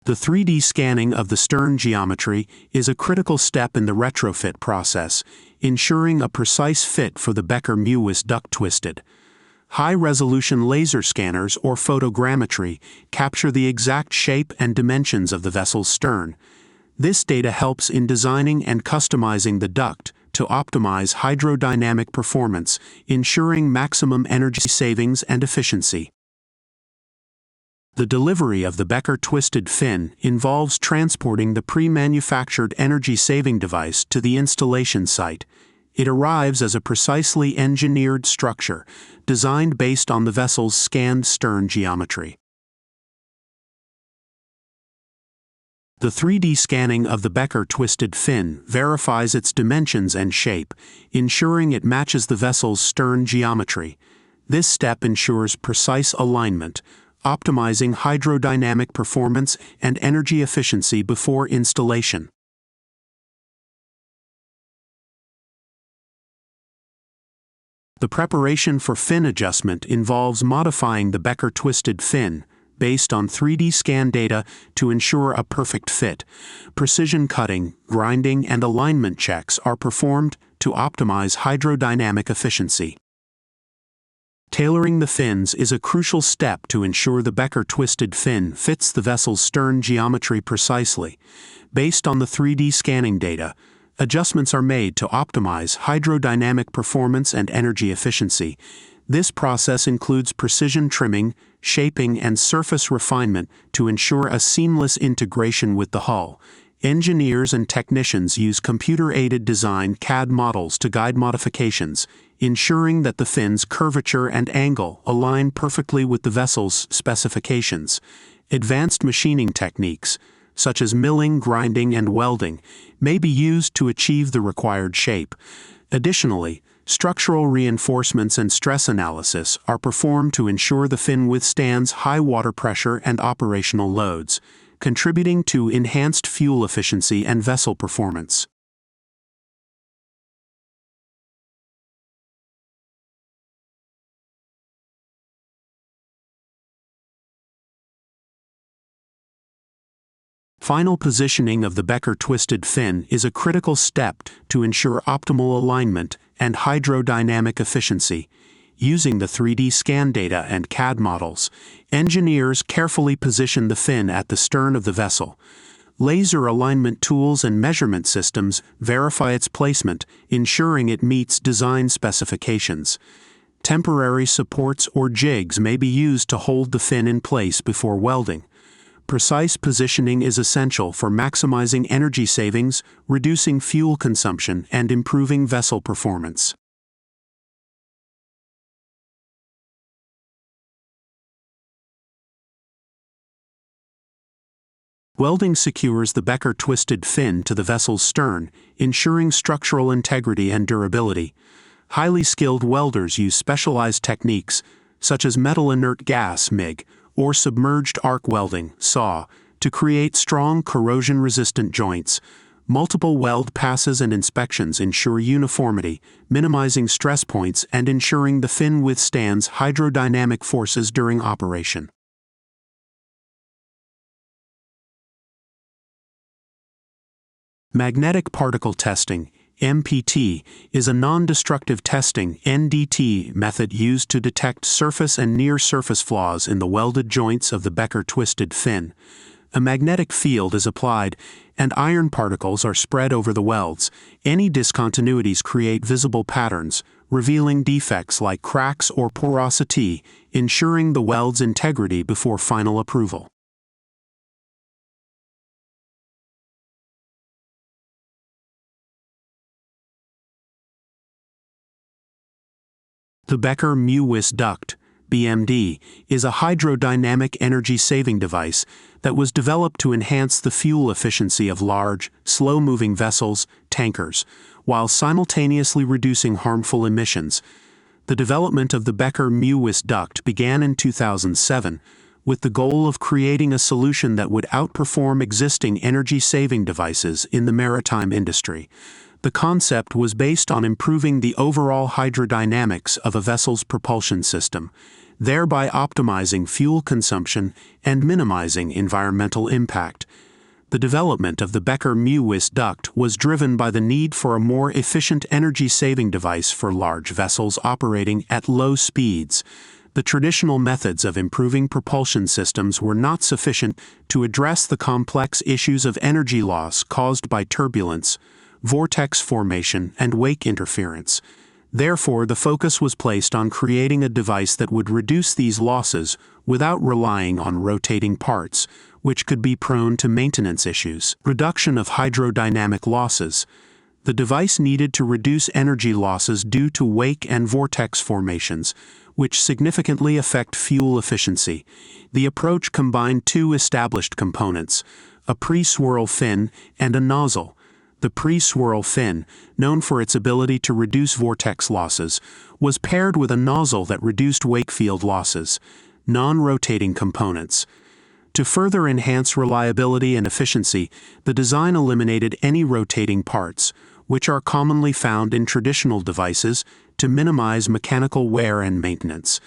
The 3D scanning of the stern geometry is a critical step in the retrofit process, ensuring a precise fit for the Becker Mewis duct twisted. High-resolution laser scanners or photogrammetry capture the exact shape and dimensions of the vessel's stern. This data helps in designing and customizing the duct to optimize hydrodynamic performance, ensuring maximum energy savings and efficiency. The delivery of the Becker twisted fin involves transporting the pre-manufactured energy-saving device to the installation site. It arrives as a precisely engineered structure, designed based on the vessel's scanned stern geometry. The 3D scanning of the Becker twisted fin verifies its dimensions and shape, ensuring it matches the vessel's stern geometry. This step ensures precise alignment, optimizing hydrodynamic performance and energy efficiency before installation. The preparation for fin adjustment involves modifying the Becker twisted fin based on 3D scan data to ensure a perfect fit. Precision cutting, grinding, and alignment checks are performed to optimize hydrodynamic efficiency. Tailoring the fins is a crucial step to ensure the Becker twisted fin fits the vessel's stern geometry precisely. Based on the 3D scanning data, adjustments are made to optimize hydrodynamic performance and energy efficiency. This process includes precision trimming, shaping, and surface refinement to ensure a seamless integration with the hull. Engineers and technicians use computer-aided design CAD models to guide modifications, ensuring that the fin's curvature and angle align perfectly with the vessel's specifications. Advanced machining techniques, such as milling, grinding, and welding, may be used to achieve the required shape. Additionally, structural reinforcements and stress analysis are performed to ensure the fin withstands high water pressure and operational loads, contributing to enhanced fuel efficiency and vessel performance. Final positioning of the Becker twisted fin is a critical step to ensure optimal alignment and hydrodynamic efficiency. Using the 3D scan data and CAD models, engineers carefully position the fin at the stern of the vessel. Laser alignment tools and measurement systems verify its placement, ensuring it meets design specifications. Temporary supports or jigs may be used to hold the fin in place before welding. Precise positioning is essential for maximizing energy savings, reducing fuel consumption, and improving vessel performance. Welding secures the Becker twisted fin to the vessel's stern, ensuring structural integrity and durability. Highly skilled welders use specialized techniques, such as metal inert gas (MIG), or submerged arc welding (SAW), to create strong corrosion-resistant joints. Multiple weld passes and inspections ensure uniformity, minimizing stress points and ensuring the fin withstands hydrodynamic forces during operation. Magnetic particle testing (MPT) is a non-destructive testing (NDT) method used to detect surface and near-surface flaws in the welded joints of the Becker twisted fin. A magnetic field is applied, and iron particles are spread over the welds. Any discontinuities create visible patterns, revealing defects like cracks or porosity, ensuring the weld's integrity before final approval. The Becker Mewis duct (BMD) is a hydrodynamic energy-saving device that was developed to enhance the fuel efficiency of large, slow-moving vessels, tankers, while simultaneously reducing harmful emissions. The development of the Becker Mewis duct began in 2007, with the goal of creating a solution that would outperform existing energy-saving devices in the maritime industry. The concept was based on improving the overall hydrodynamics of a vessel's propulsion system. thereby optimizing fuel consumption and minimizing environmental impact. The development of the Becker Mewis duct was driven by the need for a more efficient energy-saving device for large vessels operating at low speeds. The traditional methods of improving propulsion systems were not sufficient to address the complex issues of energy loss caused by turbulence, vortex formation, and wake interference. Therefore, the focus was placed on creating a device that would reduce these losses without relying on rotating parts, which could be prone to maintenance issues. Reduction of hydrodynamic losses. The device needed to reduce energy losses due to wake and vortex formations, which significantly affect fuel efficiency. The approach combined two established components, a pre-swirl fin and a nozzle. The pre-swirl fin, known for its ability to reduce vortex losses, was paired with a nozzle that reduced wake field losses. Non-rotating components. To further enhance reliability and efficiency, the design eliminated any rotating parts, which are commonly found in traditional devices, to minimize mechanical wear and maintenance.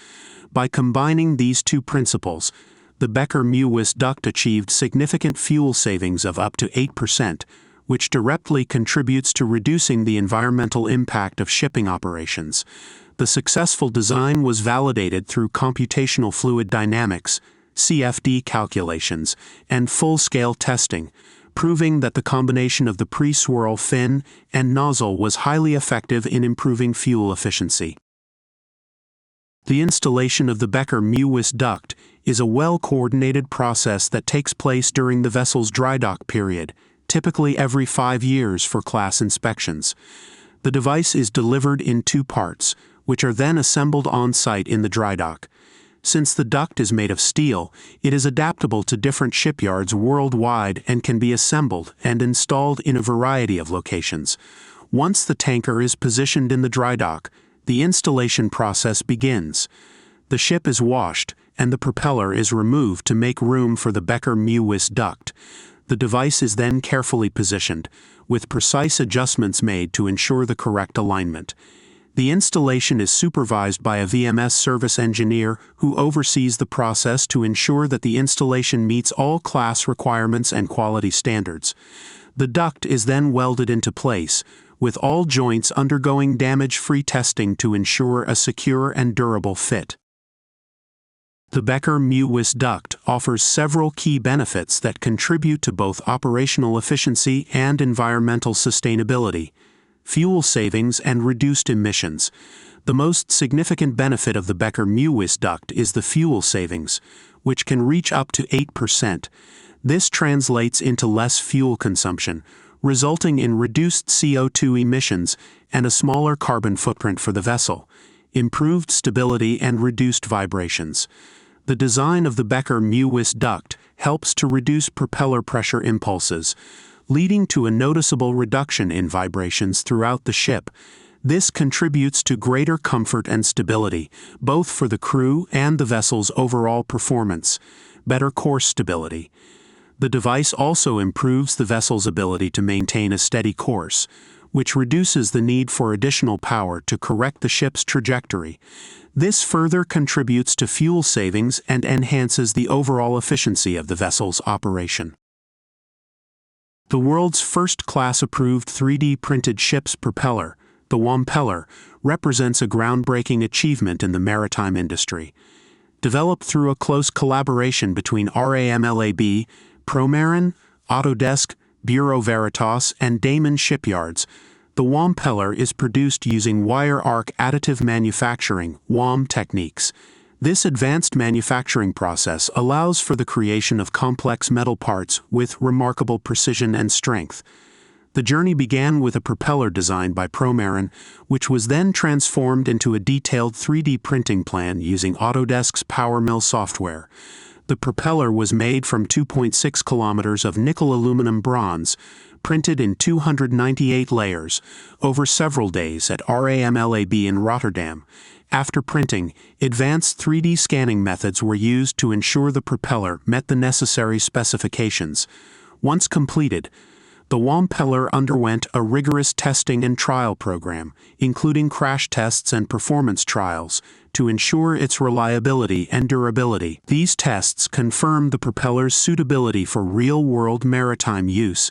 By combining these two principles, the Becker Mewis duct achieved significant fuel savings of up to 8%, which directly contributes to reducing the environmental impact of shipping operations. The successful design was validated through computational fluid dynamics, CFD calculations, and full-scale testing, proving that the combination of the pre-swirl fin and nozzle was highly effective in improving fuel efficiency. The installation of the Becker Mewis duct is a well-coordinated process that takes place during the vessel's dry dock period, typically every 5 years for class inspections. The device is delivered in 2 parts, which are then assembled on-site in the dry dock. Since the duct is made of steel, it is adaptable to different shipyards worldwide and can be assembled and installed in a variety of locations. Once the tanker is positioned in the dry dock, the installation process begins. The ship is washed, and the propeller is removed to make room for the Becker Mewis duct. The device is then carefully positioned, with precise adjustments made to ensure the correct alignment. The installation is supervised by a VMS service engineer who oversees the process to ensure that the installation meets all class requirements and quality standards. The duct is then welded into place, with all joints undergoing damage-free testing to ensure a secure and durable fit. The Becker Mewis duct offers several key benefits that contribute to both operational efficiency and environmental sustainability. Fuel savings and reduced emissions. The most significant benefit of the Becker Mewis duct is the fuel savings, which can reach up to 8%. This translates into less fuel consumption, resulting in reduced CO2 emissions and a smaller carbon footprint for the vessel, improved stability and reduced vibrations. The design of the Becker Mewis duct helps to reduce propeller pressure impulses, leading to a noticeable reduction in vibrations throughout the ship. This contributes to greater comfort and stability, both for the crew and the vessel's overall performance. Better course stability. The device also improves the vessel's ability to maintain a steady course, which reduces the need for additional power to correct the ship's trajectory. This further contributes to fuel savings and enhances the overall efficiency of the vessel's operation. The world's first class-approved 3D printed ship's propeller, the Propeller, represents a groundbreaking achievement in the maritime industry. Developed through a close collaboration between RAMLAB, Propeller, Autodesk, Bureau Veritas, and Damen shipyards, the Propeller is produced using wire arc additive manufacturing (WAM) techniques. This advanced manufacturing process allows for the creation of complex metal parts with remarkable precision and strength. The journey began with a propeller designed by Propeller, which was then transformed into a detailed 3D printing plan using Autodesk's PowerMill software. The propeller was made from 2.6 kilometers of nickel aluminum bronze, printed in 298 layers, over several days at RAMLAB in Rotterdam. After printing, advanced 3D scanning methods were used to ensure the propeller met the necessary specifications. Once completed, The Propeller underwent a rigorous testing and trial program, including crash tests and performance trials, to ensure its reliability and durability. These tests confirmed the propeller's suitability for real-world maritime use,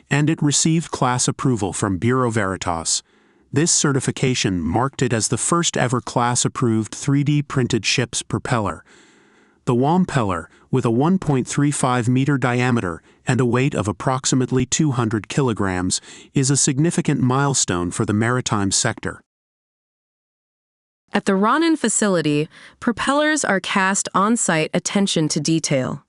and it received class approval from Bureau Veritas. This certification marked it as the first-ever class-approved 3D-printed ship's propeller. The Propeller, with a 1.35-meter diameter and a weight of approximately 200 kilograms, is a significant milestone for the maritime sector. At the Ronin facility, propellers are cast on-site. Attention to detail.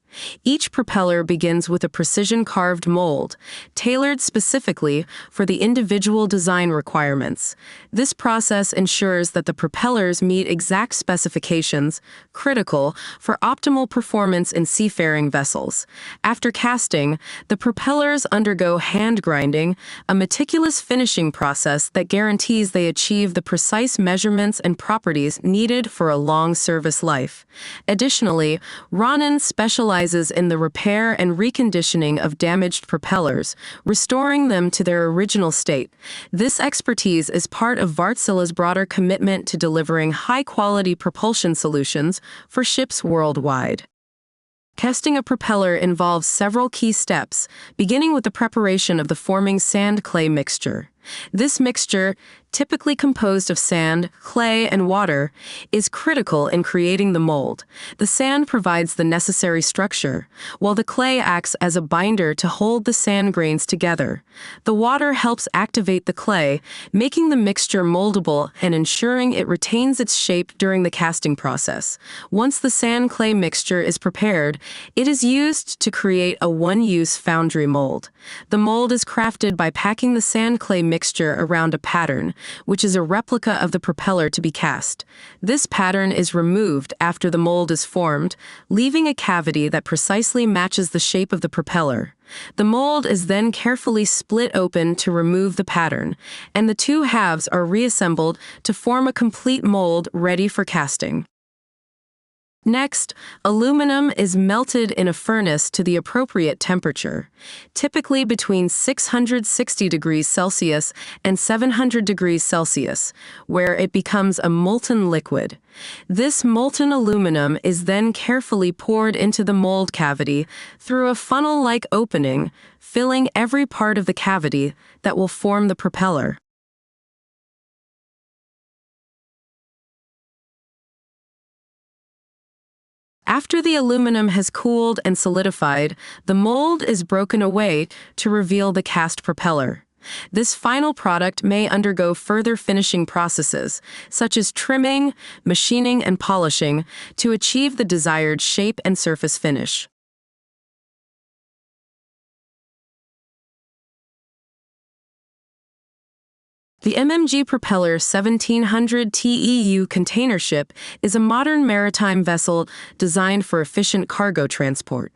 Each propeller begins with a precision-carved mold, tailored specifically for the individual design requirements. This process ensures that the propellers meet exact specifications, critical for optimal performance in seafaring vessels. After casting, the propellers undergo hand grinding, a meticulous finishing process that guarantees they achieve the precise measurements and properties needed for a long service life. Additionally, Ronin specializes in the repair and reconditioning of damaged propellers, restoring them to their original state. This expertise is part of Wärtsilä's broader commitment to delivering high-quality propulsion solutions for ships worldwide. Casting a propeller involves several key steps, beginning with the preparation of the forming sand-clay mixture. This mixture, typically composed of sand, clay, and water, is critical in creating the mold. The sand provides the necessary structure, while the clay acts as a binder to hold the sand grains together. The water helps activate the clay, making the mixture moldable and ensuring it retains its shape during the casting process. Once the sand-clay mixture is prepared, it is used to create a one-use foundry mold. The mold is crafted by packing the sand-clay mixture around a pattern, which is a replica of the propeller to be cast. This pattern is removed after the mold is formed, leaving a cavity that precisely matches the shape of the propeller. The mold is then carefully split open to remove the pattern, and the two halves are reassembled to form a complete mold ready for casting. Next, aluminum is melted in a furnace to the appropriate temperature, typically between 660 degrees Celsius and 700 degrees Celsius, where it becomes a molten liquid. This molten aluminum is then carefully poured into the mold cavity through a funnel-like opening, filling every part of the cavity that will form the propeller. After the aluminum has cooled and solidified, the mold is broken away to reveal the cast propeller. This final product may undergo further finishing processes, such as trimming, machining, and polishing, to achieve the desired shape and surface finish. The MMG Propeller 1700 TEU container ship is a modern maritime vessel designed for efficient cargo transport.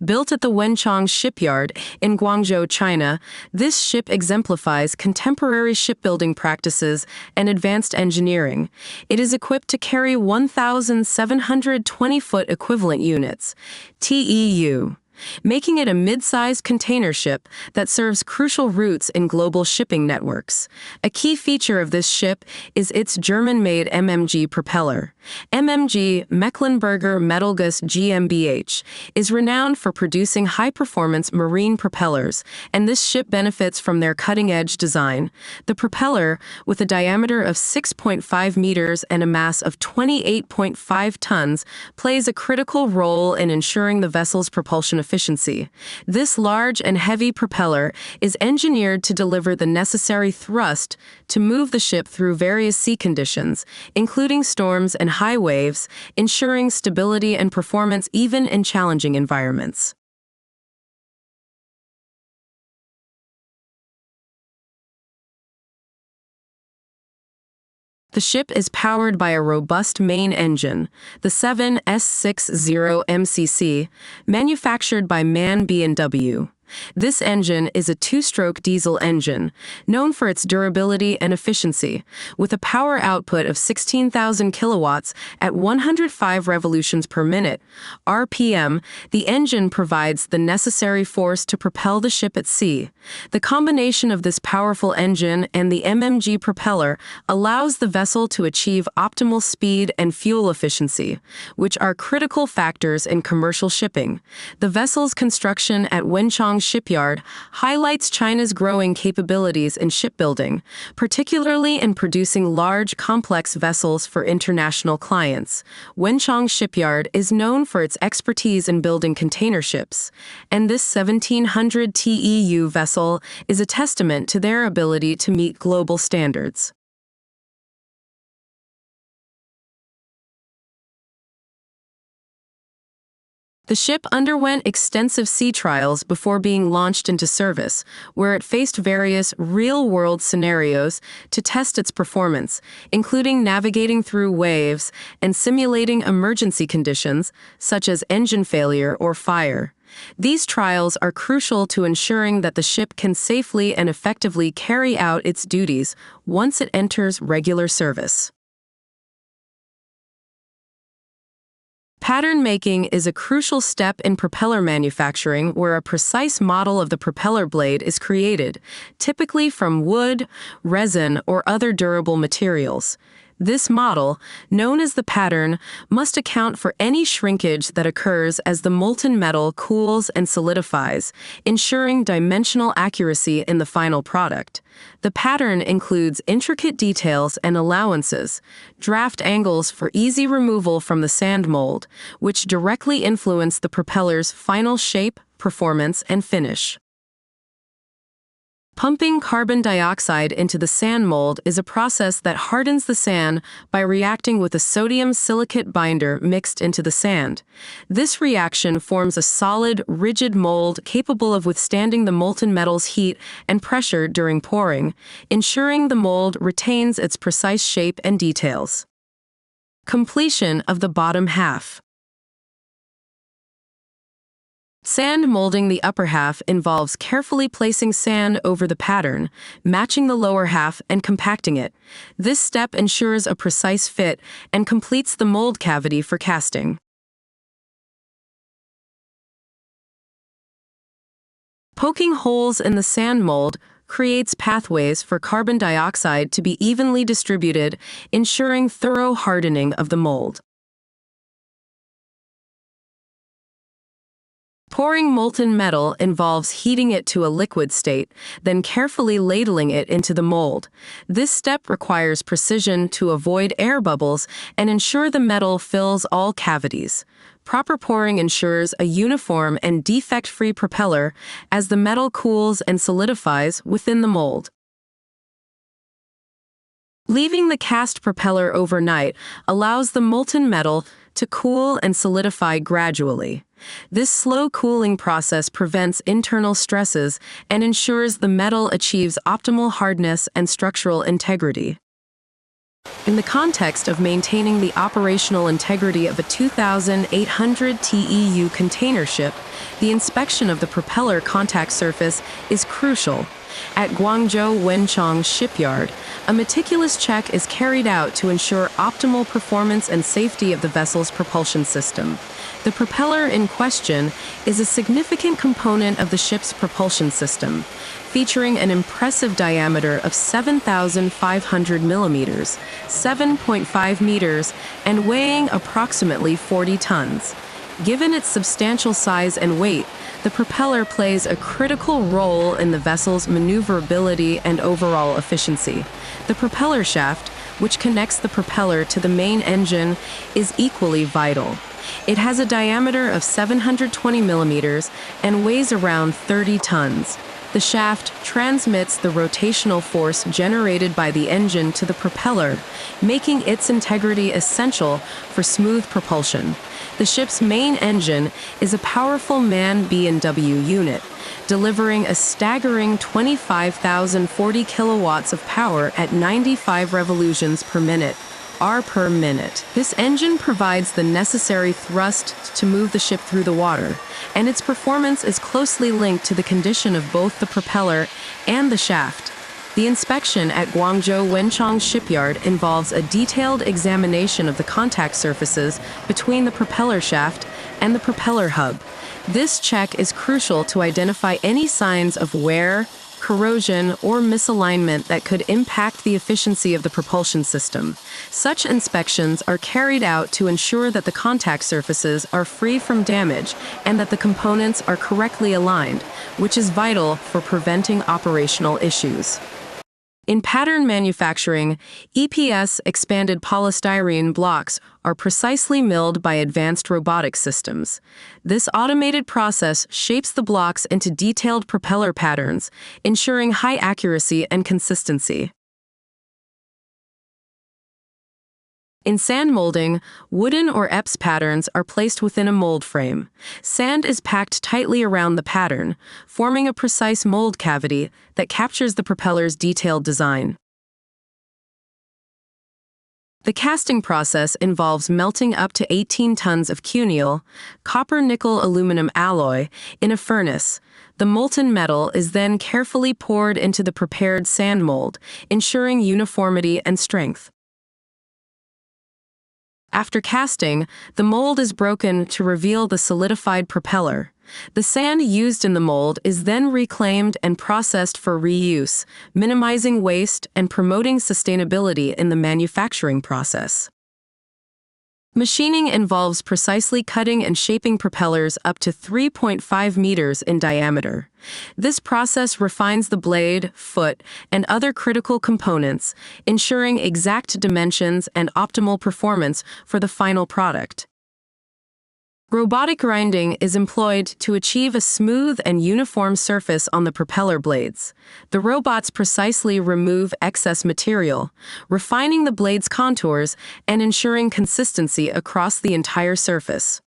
Built at the Wenchong shipyard in Guangzhou, China, this ship exemplifies contemporary shipbuilding practices and advanced engineering. It is equipped to carry 1,720-foot equivalent units, TEU, making it a mid-sized container ship that serves crucial routes in global shipping networks. A key feature of this ship is its German-made MMG propeller. MMG, Mecklenburger Metallguss GmbH, is renowned for producing high-performance marine propellers, and this ship benefits from their cutting-edge design. The propeller, with a diameter of 6.5 meters and a mass of 28.5 tons, plays a critical role in ensuring the vessel's propulsion efficiency. This large and heavy propeller is engineered to deliver the necessary thrust to move the ship through various sea conditions, including storms and high waves, ensuring stability and performance even in challenging environments. The ship is powered by a robust main engine, the 7S60 MCC, manufactured by MAN B&W. This engine is a two-stroke diesel engine, known for its durability and efficiency. With a power output of 16,000 kilowatts at 105 revolutions per minute, RPM, the engine provides the necessary force to propel the ship at sea. The combination of this powerful engine and the MMG propeller allows the vessel to achieve optimal speed and fuel efficiency, which are critical factors in commercial shipping. The vessel's construction at Wenchang Shipyard highlights China's growing capabilities in shipbuilding, particularly in producing large, complex vessels for international clients. Wenchang Shipyard is known for its expertise in building container ships, and this 1700 TEU vessel is a testament to their ability to meet global standards. The ship underwent extensive sea trials before being launched into service, where it faced various real-world scenarios to test its performance, including navigating through waves and simulating emergency conditions, such as engine failure or fire. These trials are crucial to ensuring that the ship can safely and effectively carry out its duties once it enters regular service. Pattern making is a crucial step in propeller manufacturing where a precise model of the propeller blade is created, typically from wood, resin, or other durable materials. This model, known as the pattern, must account for any shrinkage that occurs as the molten metal cools and solidifies, ensuring dimensional accuracy in the final product. The pattern includes intricate details and allowances, draft angles for easy removal from the sand mold, which directly influence the propeller's final shape, performance, and finish. Pumping carbon dioxide into the sand mold is a process that hardens the sand by reacting with a sodium silicate binder mixed into the sand. This reaction forms a solid, rigid mold capable of withstanding the molten metal's heat and pressure during pouring, ensuring the mold retains its precise shape and details. Completion of the bottom half. Sand molding the upper half involves carefully placing sand over the pattern, matching the lower half, and compacting it. This step ensures a precise fit and completes the mold cavity for casting. Poking holes in the sand mold creates pathways for carbon dioxide to be evenly distributed, ensuring thorough hardening of the mold. Pouring molten metal involves heating it to a liquid state, then carefully ladling it into the mold. This step requires precision to avoid air bubbles and ensure the metal fills all cavities. Proper pouring ensures a uniform and defect-free propeller as the metal cools and solidifies within the mold. Leaving the cast propeller overnight allows the molten metal to cool and solidify gradually. This slow cooling process prevents internal stresses and ensures the metal achieves optimal hardness and structural integrity. In the context of maintaining the operational integrity of a 2,800 TEU container ship, the inspection of the propeller contact surface is crucial. At Guangzhou Wenchang Shipyard, a meticulous check is carried out to ensure optimal performance and safety of the vessel's propulsion system. The propeller in question is a significant component of the ship's propulsion system, featuring an impressive diameter of 7,500 millimeters, 7.5 meters, and weighing approximately 40 tons. Given its substantial size and weight, the propeller plays a critical role in the vessel's maneuverability and overall efficiency. The propeller shaft, which connects the propeller to the main engine, is equally vital. It has a diameter of 720 millimeters and weighs around 30 tons. The shaft transmits the rotational force generated by the engine to the propeller, making its integrity essential for smooth propulsion. The ship's main engine is a powerful MAN B&W unit, delivering a staggering 25,040 kilowatts of power at 95 revolutions per minute. r per minute. This engine provides the necessary thrust to move the ship through the water, and its performance is closely linked to the condition of both the propeller and the shaft. The inspection at Guangzhou Wenchong shipyard involves a detailed examination of the contact surfaces between the propeller shaft and the propeller hub. This check is crucial to identify any signs of wear, corrosion, or misalignment that could impact the efficiency of the propulsion system. Such inspections are carried out to ensure that the contact surfaces are free from damage and that the components are correctly aligned, which is vital for preventing operational issues. In pattern manufacturing, EPS expanded polystyrene blocks are precisely milled by advanced robotic systems. This automated process shapes the blocks into detailed propeller patterns, ensuring high accuracy and consistency. In sand molding, wooden or EPS patterns are placed within a mold frame. Sand is packed tightly around the pattern, forming a precise mold cavity that captures the propeller's detailed design. The casting process involves melting up to 18 tons of cuneial, copper-nickel-aluminum alloy, in a furnace. The molten metal is then carefully poured into the prepared sand mold, ensuring uniformity and strength. After casting, the mold is broken to reveal the solidified propeller. The sand used in the mold is then reclaimed and processed for reuse, minimizing waste and promoting sustainability in the manufacturing process. Machining involves precisely cutting and shaping propellers up to 3.5 meters in diameter. This process refines the blade, foot, and other critical components, ensuring exact dimensions and optimal performance for the final product. Robotic grinding is employed to achieve a smooth and uniform surface on the propeller blades. The robots precisely remove excess material, refining the blade's contours and ensuring consistency across the entire surface.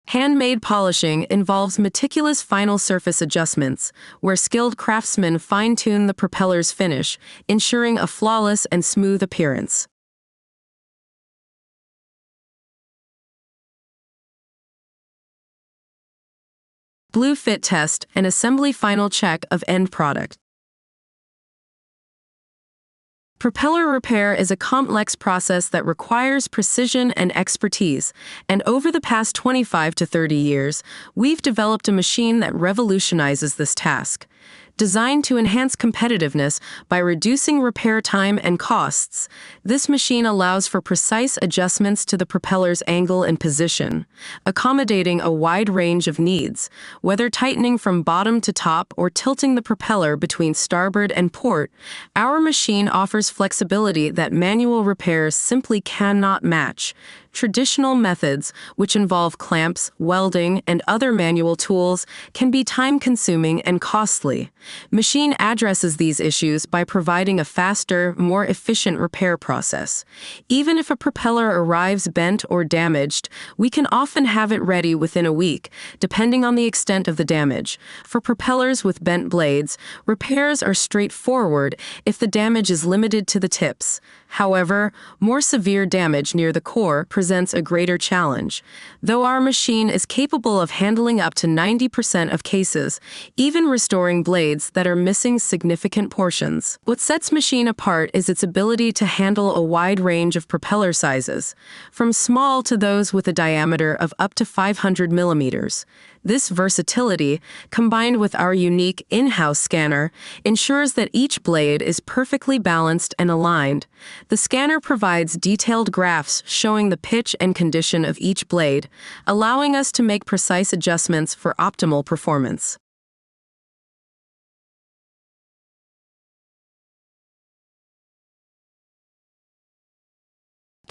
Handmade polishing involves meticulous final surface adjustments, where skilled craftsmen fine-tune the propeller's finish, ensuring a flawless and smooth appearance. Blue fit test and assembly final check of end product. Propeller repair is a complex process that requires precision and expertise, and over the past 25 to 30 years, we've developed a machine that revolutionizes this task. Designed to enhance competitiveness by reducing repair time and costs, this machine allows for precise adjustments to the propeller's angle and position, accommodating a wide range of needs, whether tightening from bottom to top or tilting the propeller between starboard and port. Our machine offers flexibility that manual repairs simply cannot match. Traditional methods, which involve clamps, welding, and other manual tools, can be time-consuming and costly. Machine addresses these issues by providing a faster, more efficient repair process. Even if a propeller arrives bent or damaged, we can often have it ready within a week, depending on the extent of the damage. For propellers with bent blades, repairs are straightforward if the damage is limited to the tips. However, more severe damage near the core presents a greater challenge. Though our machine is capable of handling up to 90% of cases, even restoring blades that are missing significant portions. What sets machine apart is its ability to handle a wide range of propeller sizes, from small to those with a diameter of up to 500 millimeters. This versatility, combined with our unique in-house scanner, ensures that each blade is perfectly balanced and aligned. The scanner provides detailed graphs showing the pitch and condition of each blade, allowing us to make precise adjustments for optimal performance.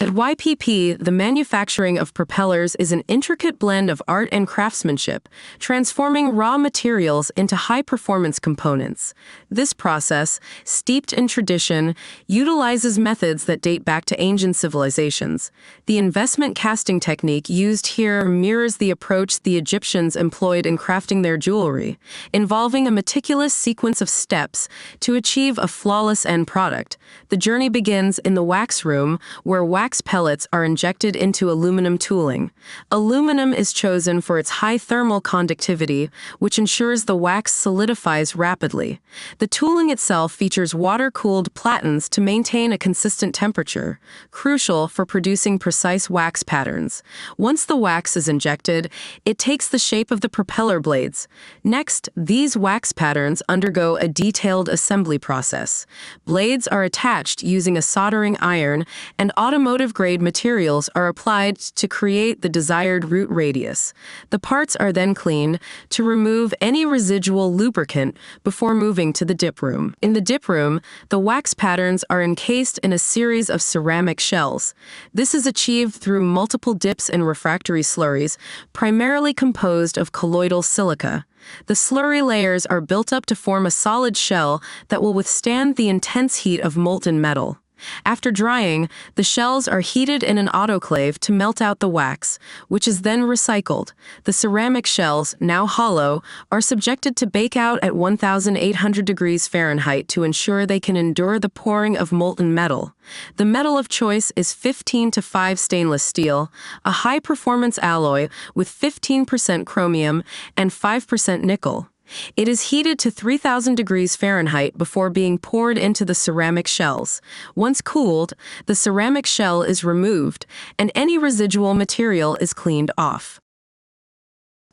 At YPP, the manufacturing of propellers is an intricate blend of art and craftsmanship, transforming raw materials into high-performance components. This process, steeped in tradition, utilizes methods that date back to ancient civilizations. The investment casting technique used here mirrors the approach the Egyptians employed in crafting their jewelry, involving a meticulous sequence of steps to achieve a flawless end product. The journey begins in the wax room, where wax pellets are injected into aluminum tooling. Aluminum is chosen for its high thermal conductivity, which ensures the wax solidifies rapidly. The tooling itself features water-cooled platens to maintain a consistent temperature, crucial for producing precise wax patterns. Once the wax is injected, it takes the shape of the propeller blades. Next, these wax patterns undergo a detailed assembly process. Blades are attached using a soldering iron, and automotive-grade materials are applied to create the desired root radius. The parts are then cleaned to remove any residual lubricant before moving to the dip room. In the dip room, the wax patterns are encased in a series of ceramic shells. This is achieved through multiple dips in refractory slurries, primarily composed of colloidal silica. The slurry layers are built up to form a solid shell that will withstand the intense heat of molten metal. After drying, the shells are heated in an autoclave to melt out the wax, which is then recycled. The ceramic shells, now hollow, are subjected to bake out at 1,800 degrees Fahrenheit to ensure they can endure the pouring of molten metal. The metal of choice is 15-5 stainless steel, a high-performance alloy with 15% chromium and 5% nickel. It is heated to 3,000 degrees Fahrenheit before being poured into the ceramic shells. Once cooled, the ceramic shell is removed, and any residual material is cleaned off.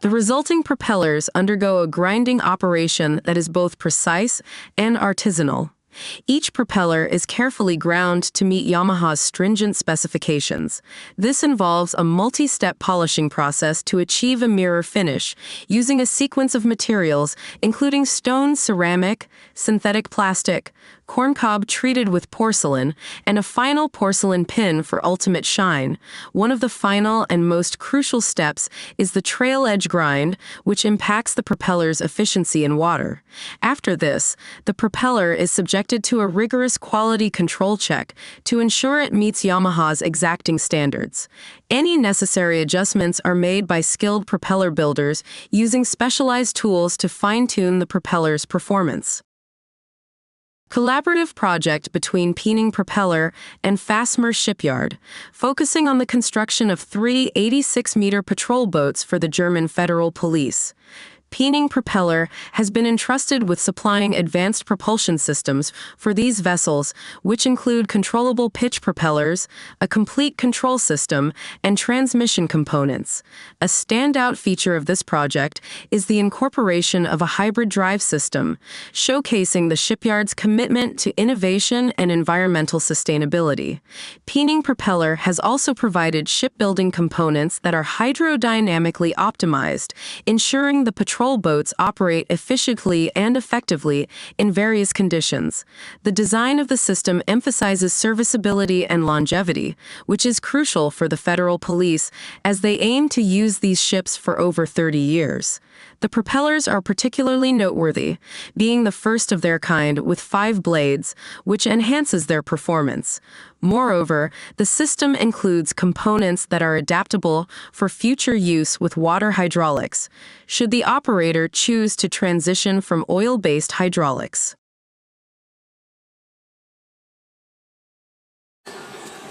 The resulting propellers undergo a grinding operation that is both precise and artisanal. Each propeller is carefully ground to meet Yamaha's stringent specifications. This involves a multi-step polishing process to achieve a mirror finish, using a sequence of materials including stone ceramic, synthetic plastic, corncob treated with porcelain, and a final porcelain pin for ultimate shine. One of the final and most crucial steps is the trail edge grind, which impacts the propeller's efficiency in water. After this, the propeller is subjected to a rigorous quality control check to ensure it meets Yamaha's exacting standards. Any necessary adjustments are made by skilled propeller builders using specialized tools to fine-tune the propeller's performance. Collaborative project between Peening Propeller and Fassmer Shipyard, focusing on the construction of 3 86-meter patrol boats for the German Federal Police. Peening Propeller has been entrusted with supplying advanced propulsion systems for these vessels, which include controllable pitch propellers, a complete control system, and transmission components. A standout feature of this project is the incorporation of a hybrid drive system, showcasing the shipyard's commitment to innovation and environmental sustainability. Peening Propeller has also provided shipbuilding components that are hydrodynamically optimized, ensuring the patrol boats operate efficiently and effectively in various conditions. The design of the system emphasizes serviceability and longevity, which is crucial for the Federal Police as they aim to use these ships for over 30 years. The propellers are particularly noteworthy, being the first of their kind with 5 blades, which enhances their performance. Moreover, the system includes components that are adaptable for future use with water hydraulics, should the operator choose to transition from oil-based hydraulics.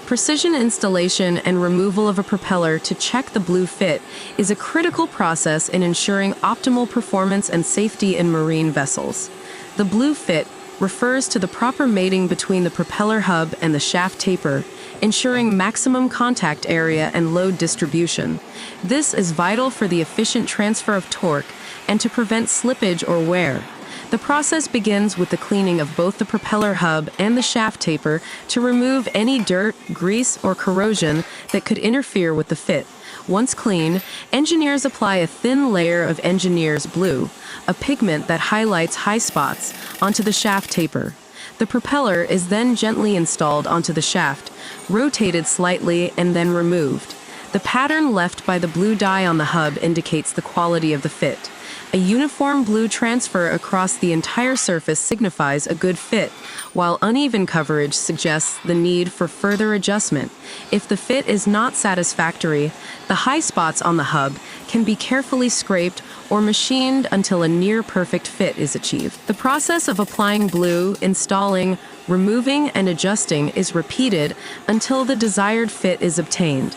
Precision installation and removal of a propeller to check the blue fit is a critical process in ensuring optimal performance and safety in marine vessels. The blue fit refers to the proper mating between the propeller hub and the shaft taper, ensuring maximum contact area and load distribution. This is vital for the efficient transfer of torque and to prevent slippage or wear. The process begins with the cleaning of both the propeller hub and the shaft taper to remove any dirt, grease, or corrosion that could interfere with the fit. Once clean, engineers apply a thin layer of engineer's blue, a pigment that highlights high spots, onto the shaft taper. The propeller is then gently installed onto the shaft, rotated slightly, and then removed. The pattern left by the blue dye on the hub indicates the quality of the fit. A uniform blue transfer across the entire surface signifies a good fit, while uneven coverage suggests the need for further adjustment. If the fit is not satisfactory, the high spots on the hub can be carefully scraped or machined until a near-perfect fit is achieved. The process of applying blue, installing, removing, and adjusting is repeated until the desired fit is obtained.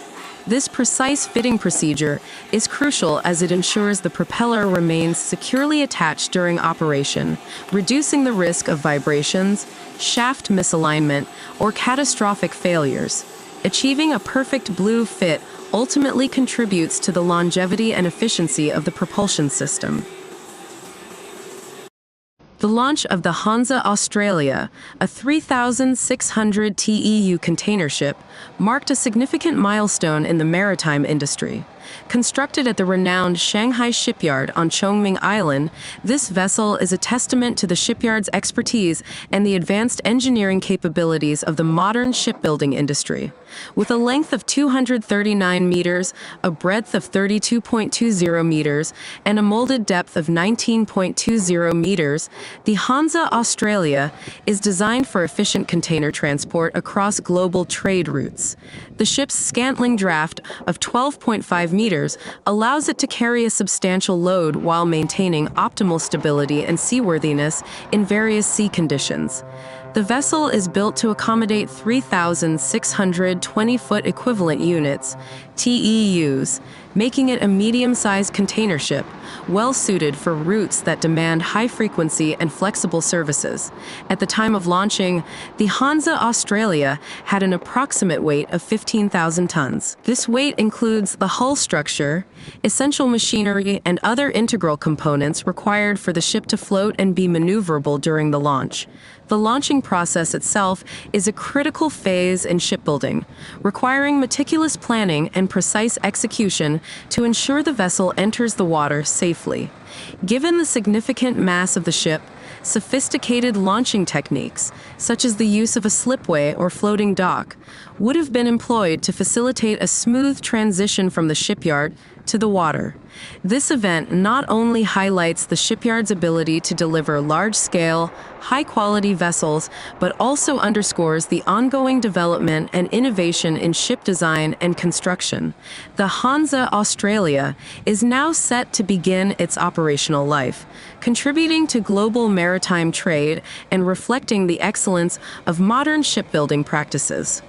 This precise fitting procedure is crucial as it ensures the propeller remains securely attached during operation, reducing the risk of vibrations, shaft misalignment, or catastrophic failures. Achieving a perfect blue fit ultimately contributes to the longevity and efficiency of the propulsion system. The launch of the Hansa Australia, a 3,600 TEU container ship, marked a significant milestone in the maritime industry. Constructed at the renowned Shanghai shipyard on Chongming Island, this vessel is a testament to the shipyard's expertise and the advanced engineering capabilities of the modern shipbuilding industry. With a length of 239 meters, a breadth of 32.20 meters, and a molded depth of 19.20 meters, the Hansa Australia is designed for efficient container transport across global trade routes. The ship's scantling draft of 12.5 meters allows it to carry a substantial load while maintaining optimal stability and seaworthiness in various sea conditions. The vessel is built to accommodate 3,600 20-foot equivalent units, TEUs, making it a medium-sized container ship, well-suited for routes that demand high-frequency and flexible services. At the time of launching, the Hansa Australia had an approximate weight of 15,000 tons. This weight includes the hull structure, essential machinery, and other integral components required for the ship to float and be maneuverable during the launch. The launching process itself is a critical phase in shipbuilding, requiring meticulous planning and precise execution to ensure the vessel enters the water safely. Given the significant mass of the ship, sophisticated launching techniques, such as the use of a slipway or floating dock, would have been employed to facilitate a smooth transition from the shipyard to the water. This event not only highlights the shipyard's ability to deliver large-scale, high-quality vessels, but also underscores the ongoing development and innovation in ship design and construction. The Hansa Australia is now set to begin its operational life, contributing to global maritime trade and reflecting the excellence of modern shipbuilding practices.